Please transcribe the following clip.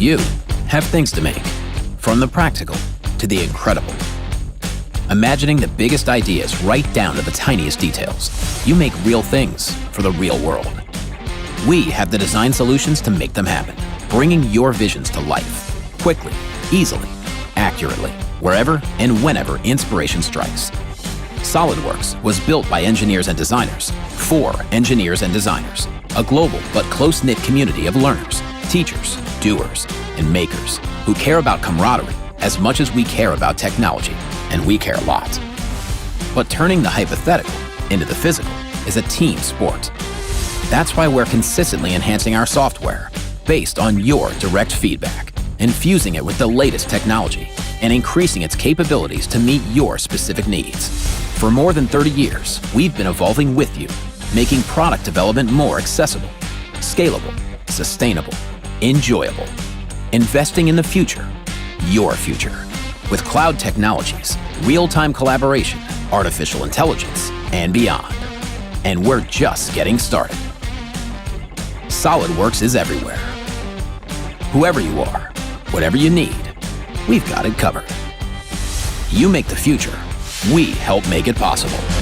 you have things to make, from the practical to the incredible. Imagining the biggest ideas right down to the tiniest details, you make real things for the real world. We have the design solutions to make them happen, bringing your visions to life, quickly, easily, accurately, wherever and whenever inspiration strikes. SOLIDWORKS was built by engineers and designers, for engineers and designers, a global but close-knit community of learners, teachers, doers, and makers who care about camaraderie as much as we care about technology, and we care a lot. But turning the hypothetical into the physical is a team sport. That's why we're consistently enhancing our software based on your direct feedback, infusing it with the latest technology, and increasing its capabilities to meet your specific needs. For more than 30 years, we've been evolving with you, making product development more accessible, scalable, sustainable, enjoyable, investing in the future, your future, with cloud technologies, real-time collaboration, artificial intelligence, and beyond. And we're just getting started. SOLIDWORKS is everywhere. Whoever you are, whatever you need, we've got it covered. You make the future. We help make it possible.